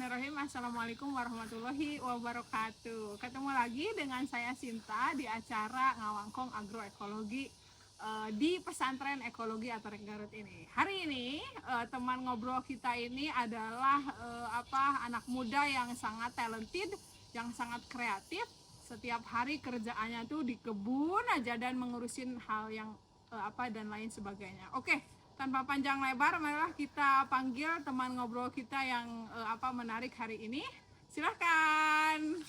Bismillahirrahmanirrahim. Assalamualaikum warahmatullahi wabarakatuh. Ketemu lagi dengan saya Sinta di acara Ngawangkong Agroekologi di Pesantren Ekologi Atorek Garut ini. Hari ini teman ngobrol kita ini adalah anak muda yang sangat talented, yang sangat kreatif. Setiap hari kerjaannya tuh di kebun aja dan mengurusin hal yang dan lain sebagainya. Oke. Tanpa panjang lebar, marilah kita panggil teman ngobrol kita yang menarik hari ini. Silahkan.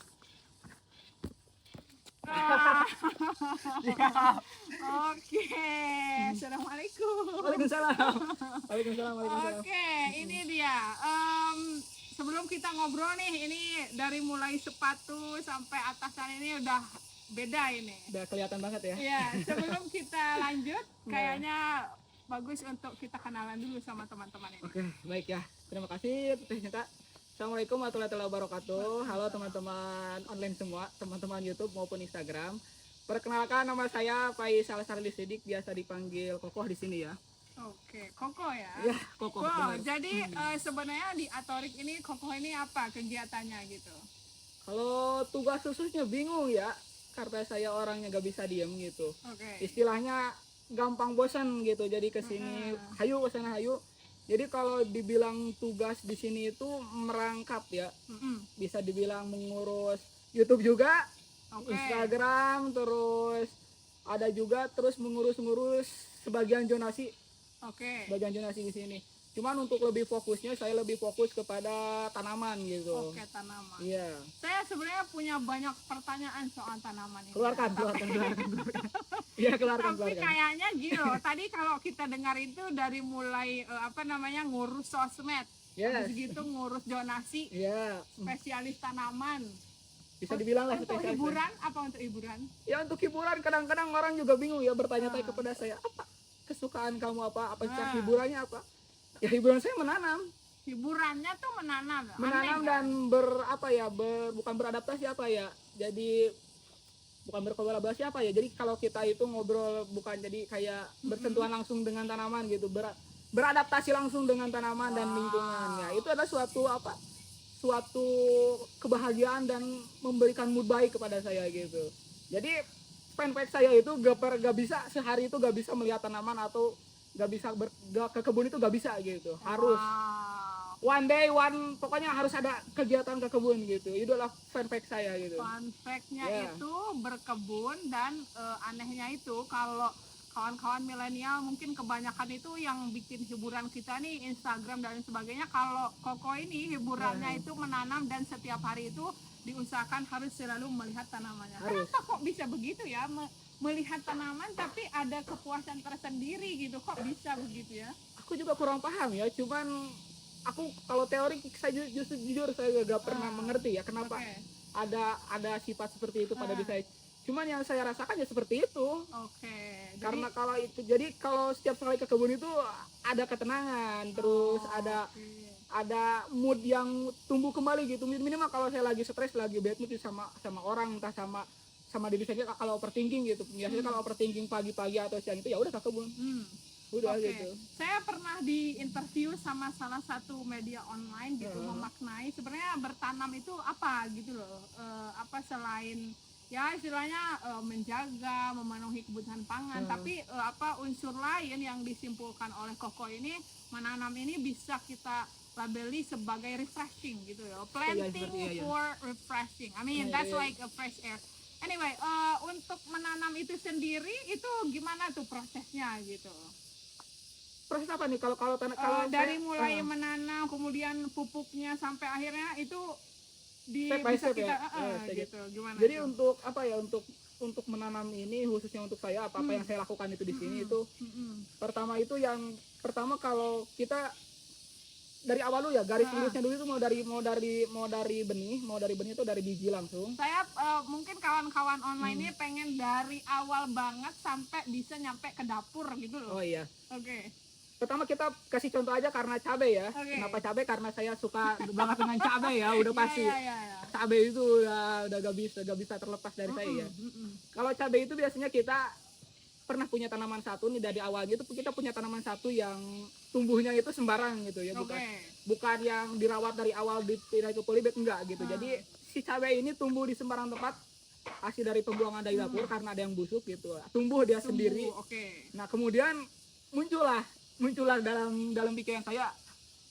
Oke. Assalamualaikum. Waalaikumsalam. Waalaikumsalam. Oke, ini dia. Sebelum kita ngobrol nih, ini dari mulai sepatu sampai atasan ini udah beda ini. Udah kelihatan banget ya. Iya, sebelum kita lanjut, kayaknya bagus untuk kita kenalan dulu sama teman-teman ini. Oke, baik ya. Terima kasih Teh Sinta. Assalamualaikum warahmatullahi wabarakatuh. Halo teman-teman online semua, teman-teman YouTube maupun Instagram. Perkenalkan, nama saya Faisal Sarli Sidik, biasa dipanggil Kokoh di sini ya. Oke, Kokoh ya. Iya, Kokoh. Wow, jadi sebenarnya di Atorik ini Kokoh ini apa kegiatannya gitu? Kalau tugas khususnya bingung ya, karena saya orangnya gak bisa diem gitu. Oke. Istilahnya gampang bosan gitu, jadi kesini hayu kesana hayu. Jadi kalau dibilang tugas di sini itu merangkap ya, bisa dibilang mengurus YouTube juga, Instagram, terus ada juga terus mengurus sebagian zonasi, sebagian zonasi di sini. Cuman untuk lebih fokusnya, saya lebih fokus kepada tanaman gitu. Oke, tanaman. Iya. Saya sebenarnya punya banyak pertanyaan soal tanaman ini. Keluarkan. Iya, keluarkan. Tapi kayaknya gitu. Tadi kalau kita dengar itu dari mulai ngurus sosmed, habis gitu ngurus donasi, spesialis tanaman. Bisa dibilang lah untuk spesialis. Hiburan, apa untuk hiburan? Ya untuk hiburan, kadang-kadang orang juga bingung ya bertanya-tanya kepada saya, apa kesukaan kamu, apa hiburannya apa? Ya hiburan saya menanam. Hiburannya tuh menanam dan bukan beradaptasi jadi bukan berkolaborasi jadi kalau kita itu ngobrol bukan jadi kayak bersentuhan langsung dengan tanaman gitu, beradaptasi langsung dengan tanaman dan lingkungan ya, itu adalah suatu kebahagiaan dan memberikan mood baik kepada saya gitu. Jadi fanpage saya itu gak bisa sehari itu gak bisa melihat tanaman atau gak bisa ke kebun, itu gak bisa gitu. Harus one day pokoknya harus ada kegiatan ke kebun gitu. Itu adalah fanpage saya gitu. Fanpage-nya itu berkebun dan anehnya itu kalau kawan-kawan milenial mungkin kebanyakan itu yang bikin hiburan kita nih Instagram dan sebagainya. Kalau Koko ini hiburannya itu menanam dan setiap hari itu diusahakan harus selalu melihat tanamannya. Kenapa kok bisa begitu ya? Melihat tanaman tapi ada kepuasan tersendiri gitu, kok bisa begitu ya? Aku juga kurang paham ya, cuman aku kalau teori saya jujur saya gak pernah mengerti ya kenapa ada sifat seperti itu pada diri saya. Cuman yang saya rasakan ya seperti itu. Karena kalau setiap kali ke kebun itu ada ketenangan, terus ada mood yang tumbuh kembali gitu. Minimal kalau saya lagi stres, lagi bad mood sama orang, entah sama diri saya, kalau overthinking gitu. Biasanya kalau overthinking pagi-pagi atau siang itu ya udah ke kebun. Udah gitu. Saya pernah diinterview sama salah satu media online gitu, memaknai sebenarnya bertanam itu apa gitu loh. Selain ya istilahnya menjaga, memenuhi kebutuhan pangan, tapi unsur lain yang disimpulkan oleh Koko ini, menanam ini bisa kita labeli sebagai refreshing gitu loh. Planting for refreshing. I mean that's like a fresh air. Anyway, untuk menanam itu sendiri itu gimana tuh prosesnya gitu? Proses apa nih kalau dari mulai menanam kemudian pupuknya sampai akhirnya itu step by step kita gitu. Gimana? Jadi itu? untuk menanam ini khususnya untuk saya apa yang saya lakukan itu di sini itu pertama kalau kita dari awal dulu ya, garis lurusnya dulu itu mau dari benih itu dari biji langsung. Saya mungkin kawan-kawan online ini pengen dari awal banget sampai bisa nyampe ke dapur gitu loh. Oh iya. Oke. Pertama kita kasih contoh aja karena cabai ya. Kenapa cabai? Karena saya suka banget dengan cabai ya, udah pasti. Cabai itu udah gak bisa terlepas dari saya ya. Kalau cabai itu biasanya kita pernah punya tanaman satu nih dari awalnya itu kita punya tanaman satu yang tumbuhnya itu sembarang gitu ya, Oke. bukan yang dirawat dari awal dipindah ke polybag, enggak gitu. Hmm. Jadi si cabai ini tumbuh di sembarang tempat, hasil dari pembuangan dari dapur karena ada yang busuk gitu, tumbuh dia sendiri. Oke. Nah kemudian muncullah dalam pikiran saya,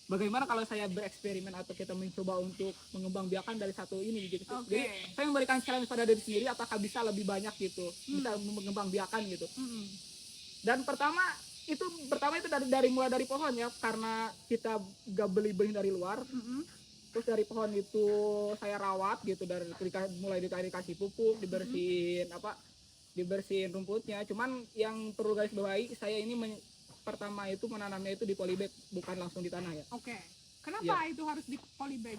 bagaimana kalau saya bereksperimen atau kita mencoba untuk mengembangbiakan dari satu ini gitu. Oke. Jadi saya memberikan challenge pada diri sendiri, apakah bisa lebih banyak gitu, bisa mengembangbiakan gitu. Mm-mm. Dan pertama itu dari mulai dari pohon ya, karena kita gak beli benih dari luar. Mm-mm. Terus dari pohon itu saya rawat gitu, mulai dikasih pupuk, dibersihin rumputnya. Cuman yang perlu garis bawahi, saya ini pertama itu menanamnya itu di polybag, bukan langsung di tanah ya. Oke. Kenapa itu harus di polybag?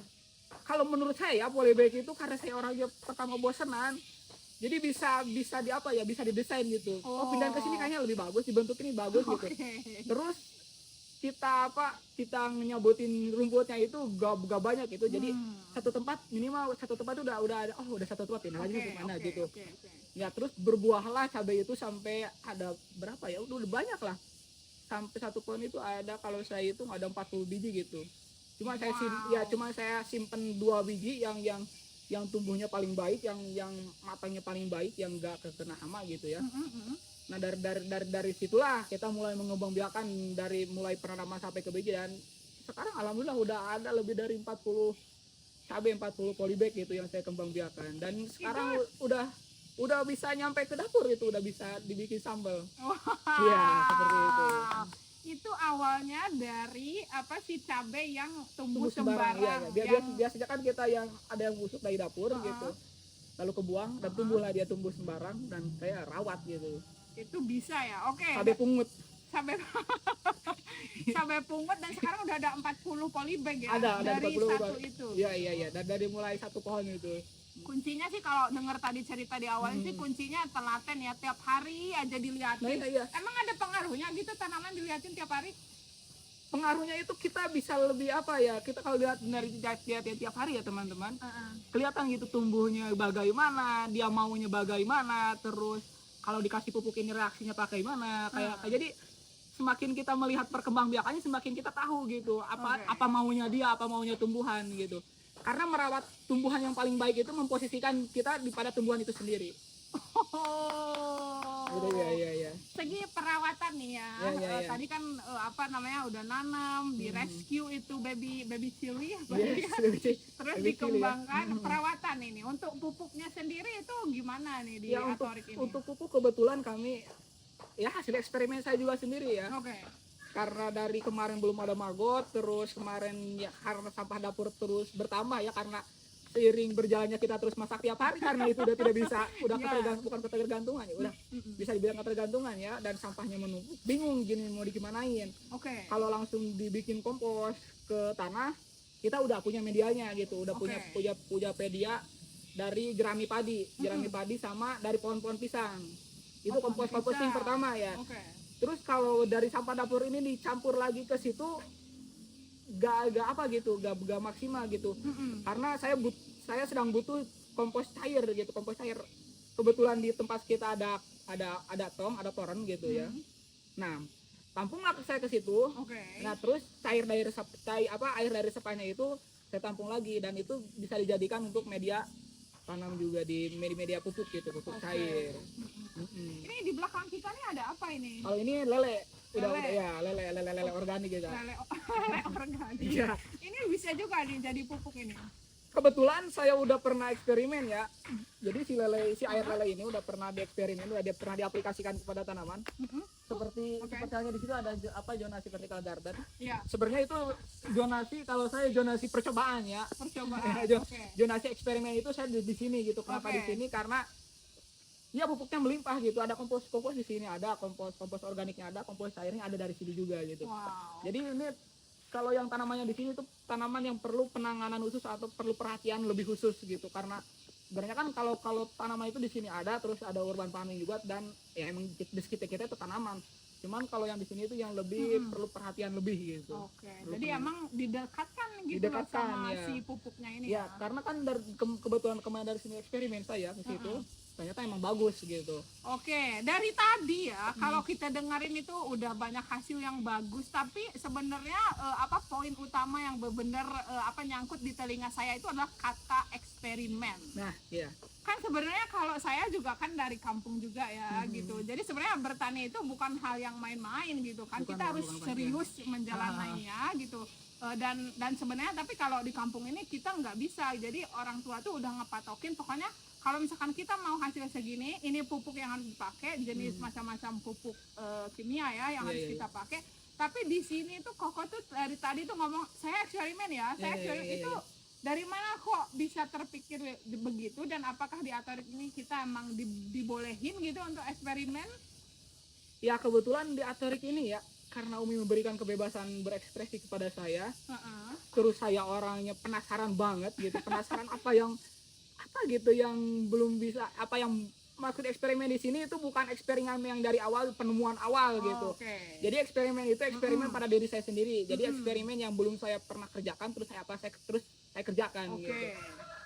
Kalau menurut saya polybag itu karena saya orangnya pertama bosenan, jadi bisa bisa didesain gitu. Oh, pindahin ke sini kayaknya lebih bagus, dibentuk ini bagus gitu. Terus kita nyabutin rumputnya itu gak banyak gitu. Jadi minimal satu tempat udah ada, udah satu tempat ini lagi kemana gitu. Ya terus berbuahlah cabai itu sampai ada berapa ya, udah banyak lah. Sampai satu pohon itu ada, kalau saya itu ada 40 biji gitu. Cuma saya simpen 2 biji yang tumbuhnya paling baik, yang matangnya paling baik, yang enggak kena hama gitu ya. Nah dari situlah kita mulai mengembangbiakan, dari mulai penanaman sampai ke biji, dan sekarang alhamdulillah udah ada lebih dari 40 cabai, 40 polybag gitu yang saya kembangbiakan, dan sekarang udah bisa nyampe ke dapur, itu udah bisa dibikin sambal. Iya, seperti itu. Itu awalnya dari si cabai yang tumbuh sembarang. Iya. Biasanya kan kita yang ada yang busuk dari dapur gitu, lalu kebuang dan tumbuh sembarang, dan saya rawat gitu. Itu bisa ya. Oke. Cabai pungut. Cabai pungut, dan sekarang udah ada 40 polybag ya. Ada dari 40 satu itu. Iya. Dan dari mulai satu pohon itu. Kuncinya sih kalau dengar tadi cerita di awal sih, kuncinya telaten ya, tiap hari aja dilihatin. Nah, iya. Emang ada pengaruhnya gitu tanaman dilihatin tiap hari? Pengaruhnya itu kita bisa lebih kita kalau lihat dari tiap hari ya teman-teman, kelihatan gitu tumbuhnya bagaimana, dia maunya bagaimana, terus kalau dikasih pupuk ini reaksinya pakai mana, jadi semakin kita melihat perkembangbiakannya, semakin kita tahu gitu apa maunya dia, apa maunya tumbuhan gitu. Karena merawat tumbuhan yang paling baik itu memposisikan kita pada tumbuhan itu sendiri. Gitu, ya. Segi perawatan nih ya. Tadi kan udah nanam, di rescue itu baby chili, terus dikembangkan. Perawatan ini untuk pupuknya sendiri itu gimana nih di Atorik ini? Untuk pupuk kebetulan kami hasil eksperimen saya juga sendiri ya. Karena dari kemarin belum ada maggot, terus kemarin karena sampah dapur terus bertambah ya, karena seiring berjalannya kita terus masak tiap hari, karena itu udah tidak bisa, bukan ketergantungan ya, udah bisa dibilang ketergantungan ya, dan sampahnya menumpuk, bingung gini mau digimanain. Kalau langsung dibikin kompos ke tanah, kita udah punya medianya gitu, udah punya media dari jerami padi sama dari pohon-pohon pisang. Itu komposting pertama ya. Terus kalau dari sampah dapur ini dicampur lagi ke situ, gak maksimal gitu. Karena saya sedang butuh kompos cair. Kebetulan di tempat kita ada toren gitu ya. Nah, tampunglah saya ke situ. Nah, terus air dari resapannya itu saya tampung lagi, dan itu bisa dijadikan untuk media tanam juga, di media pupuk gitu, pupuk cair. Ini di belakang kita nih ada apa ini? Kalau ini lele organik gitu. Lele organik. Iya. Ini bisa juga nih jadi pupuk ini. Kebetulan saya udah pernah eksperimen ya. Jadi si air lele ini udah pernah dieksperimen, pernah diaplikasikan kepada tanaman. Seperti halnya di situ ada zonasi vertical garden. Iya. Sebenarnya itu zonasi percobaan ya. Zonasi eksperimen itu saya di sini gitu. Kenapa di sini? Karena pupuknya melimpah gitu. Ada kompos di sini, ada kompos organiknya, ada kompos cairnya, ada dari sini juga gitu. Jadi ini kalau yang tanamannya di sini itu tanaman yang perlu penanganan khusus atau perlu perhatian lebih khusus gitu, karena sebenarnya kan kalau tanaman itu di sini ada, terus ada urban farming juga, dan ya emang di sekitar kita itu tanaman, cuman kalau yang di sini itu yang lebih perlu perhatian lebih gitu. Jadi emang didekatkan gitu sama si pupuknya ini ya. Karena kan dari kebetulan kemarin dari sini eksperimen saya ke situ, ternyata emang bagus gitu. Oke, dari tadi ya, kalau kita dengerin itu udah banyak hasil yang bagus, tapi sebenarnya apa poin utama yang benar apa nyangkut di telinga saya itu adalah kata eksperimen. Nah, iya. Kan sebenarnya kalau saya juga kan dari kampung juga ya gitu. Jadi sebenarnya bertani itu bukan hal yang main-main gitu kan. Bukan, Kita harus bukan, serius menjalaninya gitu. Dan sebenarnya tapi kalau di kampung ini kita nggak bisa. Jadi orang tua tuh udah ngepatokin pokoknya kalau misalkan kita mau hasil segini, ini pupuk yang harus dipakai, jenis macam-macam pupuk kimia ya yang harus kita pakai. Tapi di sini tuh Koko tuh dari tadi tuh ngomong saya eksperimen ya, saya eksperimen itu dari mana kok bisa terpikir begitu dan apakah di Atorik ini kita emang dibolehin gitu untuk eksperimen? Ya kebetulan di Atorik ini ya, karena Umi memberikan kebebasan berekspresi kepada saya, terus saya orangnya penasaran banget gitu, penasaran apa gitu yang belum bisa, apa yang maksud eksperimen di sini itu bukan eksperimen yang dari awal penemuan awal gitu. Jadi eksperimen itu eksperimen pada diri saya sendiri. Jadi eksperimen yang belum saya pernah kerjakan terus saya kerjakan gitu.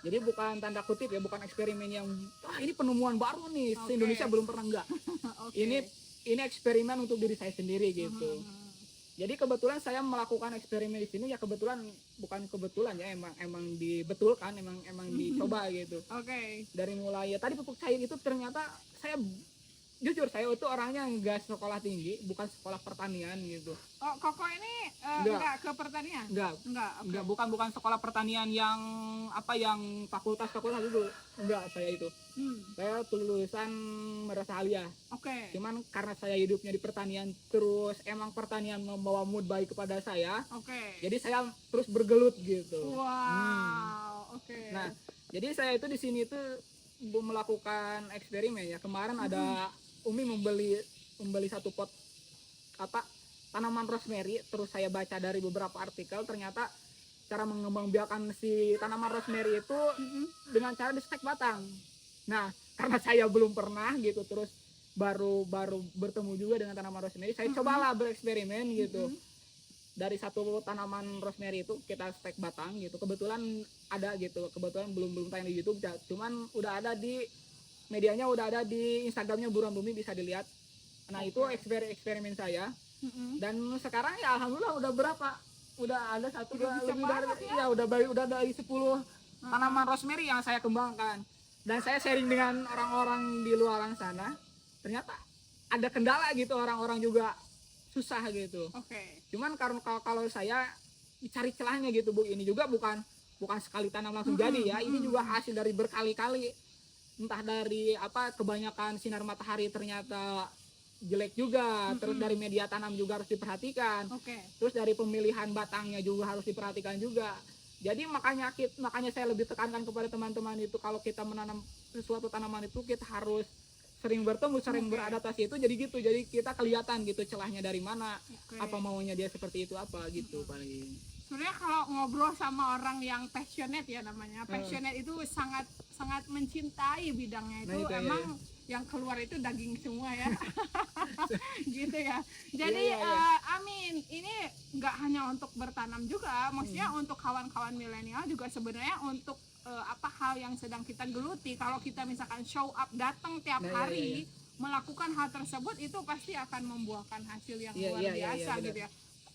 Jadi bukan tanda kutip ya, bukan eksperimen yang ini penemuan baru nih, se-Indonesia belum pernah, enggak. Ini eksperimen untuk diri saya sendiri gitu. Jadi kebetulan saya melakukan eksperimen di sini ya, bukan kebetulan ya, emang dibetulkan, emang dicoba gitu. Dari mulai ya tadi pupuk cair itu ternyata jujur saya itu orangnya enggak sekolah tinggi, bukan sekolah pertanian gitu. Oh, Koko ini enggak ke pertanian? Enggak, bukan sekolah pertanian yang fakultas itu. Enggak, saya itu. Saya lulusan madrasah aliyah. Cuman karena saya hidupnya di pertanian, terus emang pertanian membawa mood baik kepada saya. Jadi saya terus bergelut gitu. Nah, jadi saya itu di sini tuh melakukan eksperimen ya. Kemarin ada Umi membeli satu pot tanaman rosemary, terus saya baca dari beberapa artikel, ternyata cara mengembangbiakan si tanaman rosemary itu dengan cara di stek batang. Nah, karena saya belum pernah gitu, terus baru bertemu juga dengan tanaman rosemary, saya cobalah bereksperimen gitu. Dari satu tanaman rosemary itu kita stek batang gitu. Kebetulan ada gitu, kebetulan belum tayang di YouTube, cuman udah ada di medianya, udah ada di Instagramnya Buruan Bumi, bisa dilihat. Nah, itu eksperimen saya. Dan sekarang ya alhamdulillah udah ada satu lebih dari udah dari 10 tanaman rosemary yang saya kembangkan. Dan saya sharing dengan orang-orang di luar sana. Ternyata ada kendala gitu, orang-orang juga susah gitu. Cuman karena kalau saya dicari celahnya gitu, Bu, ini juga bukan sekali tanam langsung jadi ya. Ini juga hasil dari berkali-kali, entah dari kebanyakan sinar matahari ternyata jelek juga, terus dari media tanam juga harus diperhatikan, terus dari pemilihan batangnya juga harus diperhatikan juga. Jadi makanya saya lebih tekankan kepada teman-teman itu, kalau kita menanam sesuatu tanaman itu kita harus sering bertemu, sering beradaptasi itu, jadi kita kelihatan gitu celahnya dari mana, apa maunya dia seperti itu apa gitu paling. Sebenarnya kalau ngobrol sama orang yang passionate ya namanya, passionate itu sangat mencintai bidangnya itu, emang yang keluar itu daging semua ya. Gitu ya. Jadi Amin, ini nggak hanya untuk bertanam juga, maksudnya untuk kawan-kawan milenial juga sebenarnya untuk hal yang sedang kita geluti. Kalau kita misalkan show up, datang tiap hari melakukan hal tersebut, itu pasti akan membuahkan hasil yang luar biasa gitu ya.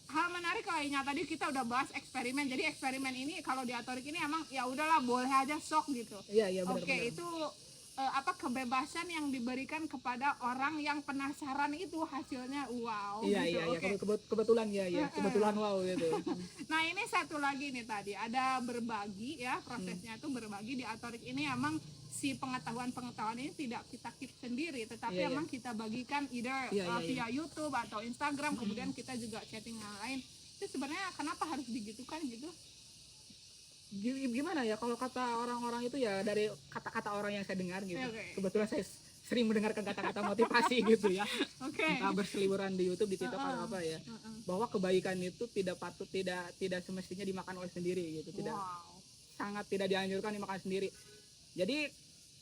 Hal menarik lainnya tadi kita udah bahas eksperimen. Jadi eksperimen ini kalau di Atorik ini emang ya udahlah, boleh aja sok gitu. Oke, itu kebebasan yang diberikan kepada orang yang penasaran itu hasilnya wow. Kebetulan kebetulan wow gitu. Nah, ini satu lagi nih, tadi ada berbagi ya, prosesnya itu berbagi di Atorik ini. Emang si pengetahuan ini tidak kita keep sendiri, tetapi emang kita bagikan either via YouTube atau Instagram, kemudian kita juga chatting yang lain. Itu sebenarnya kenapa harus digitukan gitu? Gimana ya, kalau kata orang-orang itu ya dari kata-kata orang yang saya dengar gitu. Kebetulan saya sering mendengarkan kata-kata motivasi gitu ya. Entah berseliweran di YouTube, di TikTok atau apa ya. Bahwa kebaikan itu tidak semestinya dimakan oleh sendiri gitu. Sangat tidak dianjurkan dimakan sendiri. Jadi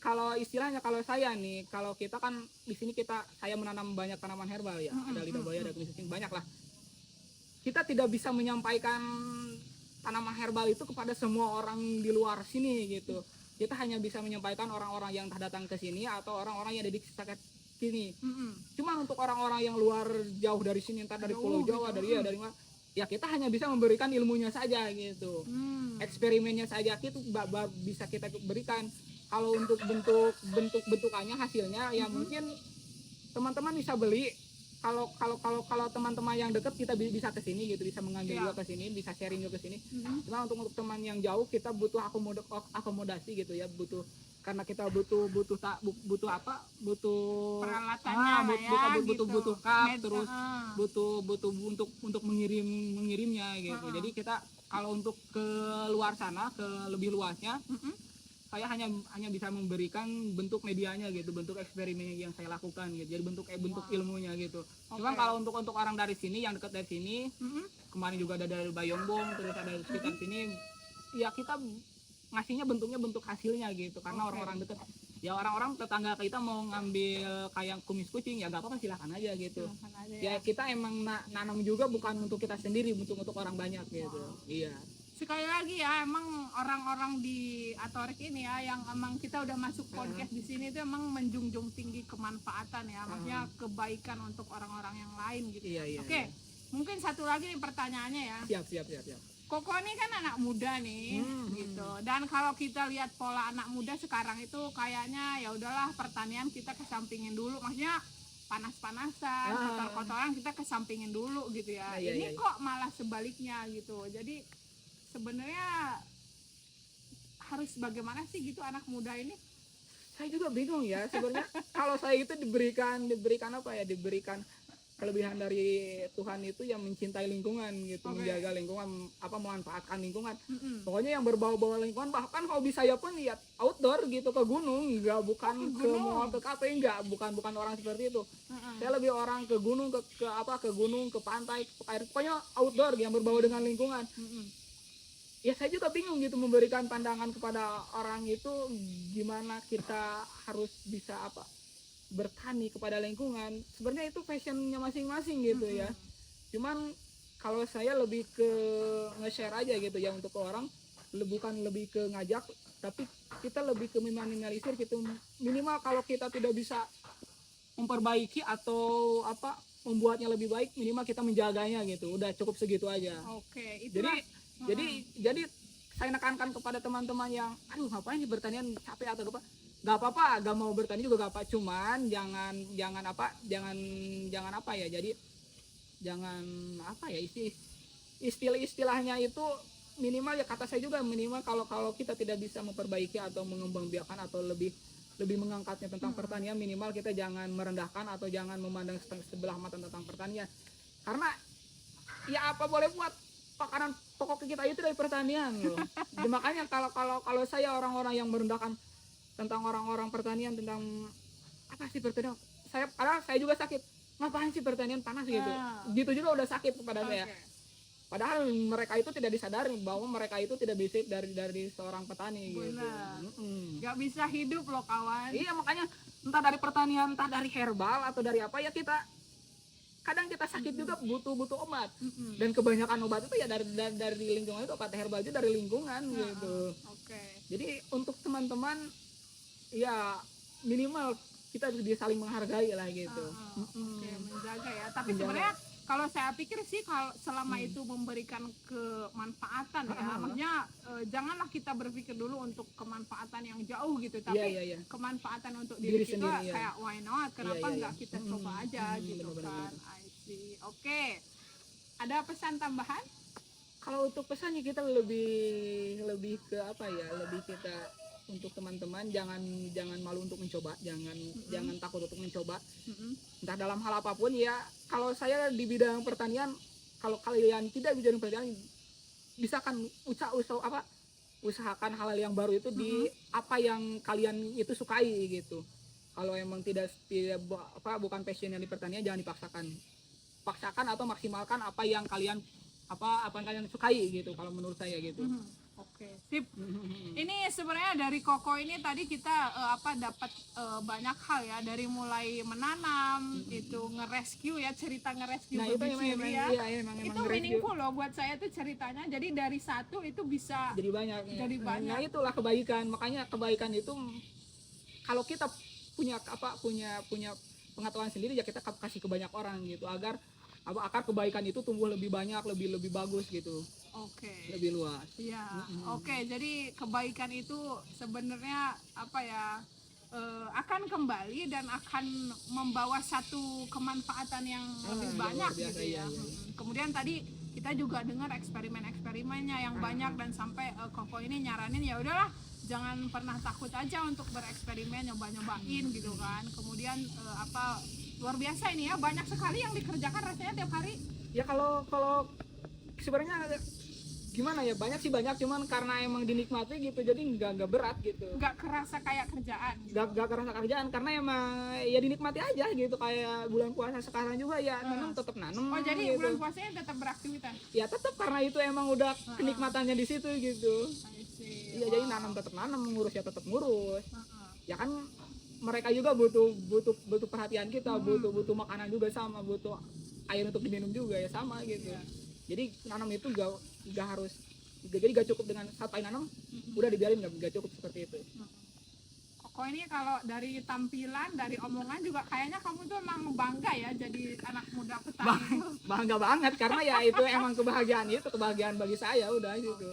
kalau istilahnya, kalau saya nih, kalau kita kan di sini saya menanam banyak tanaman herbal ya, ada lidah buaya, ada kumis kucing, banyak lah. Kita tidak bisa menyampaikan tanaman herbal itu kepada semua orang di luar sini gitu. kita hanya bisa menyampaikan orang-orang yang datang ke sini atau orang-orang yang ada di sekitar sini. Cuma untuk orang-orang yang luar jauh dari sini, entar dari Pulau Jawa, gitu. dari mana, ya kita hanya bisa memberikan ilmunya saja gitu. Eksperimennya saja itu bisa kita berikan. Kalau untuk bentukannya, hasilnya ya mungkin teman-teman bisa beli. Kalau teman-teman yang dekat kita bisa ke sini gitu, bisa mengambil juga ke sini, bisa sharing juga ke sini. Cuma untuk teman yang jauh kita butuh akomodasi gitu ya, karena kita butuh peralatannya lah ya, butuh cup, terus butuh untuk mengirimnya gitu. Jadi kita kalau untuk ke luar sana, ke lebih luasnya, saya hanya bisa memberikan bentuk medianya gitu, bentuk eksperimen yang saya lakukan gitu. Jadi bentuk ilmunya gitu. Cuma kalau untuk orang dari sini yang dekat dari sini, kemarin juga ada dari Bayongbong, terus ada di sekitar sini, ya kita ngasihnya bentuknya bentuk hasilnya gitu. Karena orang-orang dekat, ya orang-orang tetangga kita mau ngambil kayak kumis kucing, ya nggak apa-apa, silakan aja gitu. Ya kita emang nanam juga bukan untuk kita sendiri, untuk orang banyak gitu. Iya. Sekali lagi ya, emang orang-orang di Atorik ini ya, yang emang kita udah masuk podcast di sini itu emang menjunjung tinggi kemanfaatan ya, maksudnya kebaikan untuk orang-orang yang lain gitu. Iya. Oke, mungkin satu lagi nih pertanyaannya ya. Siap. Koko ini kan anak muda nih, gitu. Dan kalau kita lihat pola anak muda sekarang itu kayaknya ya udahlah, pertanian kita kesampingin dulu, maksudnya panas-panasan, kotor-kotoran kita kesampingin dulu gitu ya. Ini kok malah sebaliknya gitu. Jadi sebenarnya harus bagaimana sih gitu anak muda ini? Saya juga bingung ya sebenarnya. Kalau saya itu diberikan apa ya, diberikan kelebihan dari Tuhan itu yang mencintai lingkungan gitu, menjaga lingkungan, memanfaatkan lingkungan. Pokoknya yang berbau-bau lingkungan, bahkan hobi saya pun ya outdoor gitu, ke gunung, bukan ke mall, ke kafe, bukan orang seperti itu. Saya lebih orang ke gunung, ke gunung, ke pantai, ke air, pokoknya outdoor yang berbau dengan lingkungan. Ya saya juga bingung gitu memberikan pandangan kepada orang itu, gimana kita harus bisa bertani kepada lingkungan. Sebenarnya itu passionnya masing-masing gitu ya. Cuman kalau saya lebih ke nge-share aja gitu ya untuk ke orang, bukan lebih ke ngajak, tapi kita lebih ke meminimalisir gitu. Minimal kalau kita tidak bisa memperbaiki atau membuatnya lebih baik, minimal kita menjaganya gitu. Udah cukup segitu aja. Itulah. Jadi saya nekankan kepada teman-teman yang ngapain sih bertanian, capek atau apa, nggak apa-apa, gak mau bertani juga gak apa, cuman jangan jadi jangan istilahnya itu minimal ya, kata saya juga minimal kalau kita tidak bisa memperbaiki atau mengembangbiakan atau lebih mengangkatnya tentang pertanian, minimal kita jangan merendahkan atau jangan memandang sebelah mata tentang pertanian, karena ya apa boleh buat, makanan pokok kita itu dari pertanian loh. Makanya kalau saya orang-orang yang merendahkan tentang orang-orang pertanian, tentang apa sih pertanian, saya juga sakit, ngapain sih pertanian panas gitu juga udah sakit kepada saya. Padahal mereka itu tidak disadari bahwa mereka itu tidak bisa dari seorang petani. Benar. Gitu. Gak bisa hidup loh kawan. Iya, makanya entah dari pertanian, entah dari herbal atau dari apa ya, kadang kita sakit juga butuh obat. Dan kebanyakan obat itu ya dari lingkungan, itu obat herbal itu dari lingkungan gitu. Jadi untuk teman-teman ya minimal kita bisa saling menghargai lah gitu. Menjaga ya. Tapi sebenarnya kalau saya pikir sih, kalau selama itu memberikan kemanfaatan ya, maksudnya janganlah kita berpikir dulu untuk kemanfaatan yang jauh gitu, tapi kemanfaatan untuk diri kita sendiri, kayak why not, kenapa nggak kita coba aja gitu kan. Oke, ada pesan tambahan? Kalau untuk pesannya kita lebih ke lebih kita untuk teman-teman jangan malu untuk mencoba, jangan takut untuk mencoba. Entah dalam hal apapun ya. Kalau saya di bidang pertanian, kalau kalian tidak di bidang pertanian, bisa kan usahakan hal yang baru itu di apa yang kalian itu sukai gitu. Kalau emang tidak bukan passionnya di pertanian, jangan paksakan atau maksimalkan apa yang kalian sukai gitu, kalau menurut saya gitu. Oke, sip. Ini sebenarnya dari Koko ini tadi kita dapat banyak hal ya, dari mulai menanam itu nge-rescue ya, cerita nge-rescue Nah itu berbiji emang ya. iya, emang Itu rescue. meaningful loh buat saya tuh ceritanya. Jadi dari satu itu bisa Jadi banyak ya. Jadi banyak. Nah itulah kebaikan, makanya kebaikan itu kalau kita punya punya pengetahuan sendiri ya kita kasih ke banyak orang gitu, agar akar kebaikan itu tumbuh lebih banyak, lebih bagus gitu, Oke. lebih luas. Iya. Oke, jadi kebaikan itu sebenarnya akan kembali dan akan membawa satu kemanfaatan yang lebih banyak luar biasa, gitu ya. iya. Kemudian tadi kita juga dengar eksperimennya yang banyak, dan sampai Koko ini nyaranin ya udahlah, jangan pernah takut aja untuk bereksperimen, nyobain gitu kan. Kemudian luar biasa ini ya, banyak sekali yang dikerjakan rasanya tiap hari. Ya kalau sebenarnya gimana ya, banyak cuman karena emang dinikmati gitu, jadi nggak berat gitu, Nggak kerasa kayak kerjaan gitu. nggak kerasa kerjaan karena emang ya dinikmati aja gitu. Kayak bulan puasa sekarang juga ya nanam tetap nanam. Oh jadi gitu. bulan puasanya tetap beraktivitas? Ya tetap, karena itu emang udah kenikmatannya di situ gitu. Iya, jadi nanam tetap nanam, ngurus ya tetap ngurus. Ya kan mereka juga butuh perhatian kita, butuh makanan juga, sama butuh air untuk diminum juga ya sama gitu. Jadi nanam itu gak harus, jadi gak cukup dengan satu air nanam udah dibiarin, gak cukup seperti itu. Koko ini kalau dari tampilan, dari omongan juga kayaknya kamu tuh emang bangga ya jadi anak muda petani. Bangga banget, karena ya itu emang kebahagiaan bagi saya udah gitu.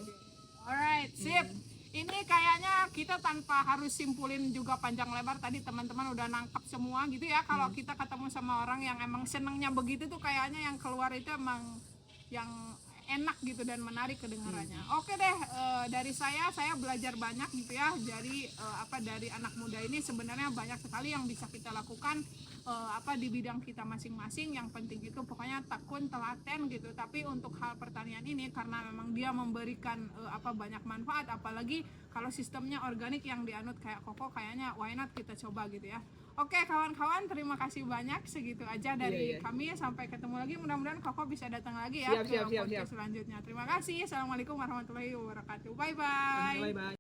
Alright, sip. Ini kayaknya kita tanpa harus simpulin juga panjang lebar, tadi teman-teman udah nangkap semua gitu ya. Kalau kita ketemu sama orang yang emang senengnya begitu tuh, kayaknya yang keluar itu emang yang enak gitu dan menarik kedengarannya. Oke deh, dari saya belajar banyak gitu ya. Jadi dari anak muda ini sebenarnya banyak sekali yang bisa kita lakukan di bidang kita masing-masing. Yang penting itu pokoknya tekun, telaten gitu. Tapi untuk hal pertanian ini, karena memang dia memberikan banyak manfaat, apalagi kalau sistemnya organik yang dianut kayak Koko, kayaknya why not kita coba gitu ya. Oke kawan-kawan, terima kasih banyak, segitu aja dari kami. Sampai ketemu lagi, mudah-mudahan Koko bisa datang lagi ya ke podcast selanjutnya. Terima kasih. Assalamualaikum warahmatullahi wabarakatuh. Bye bye.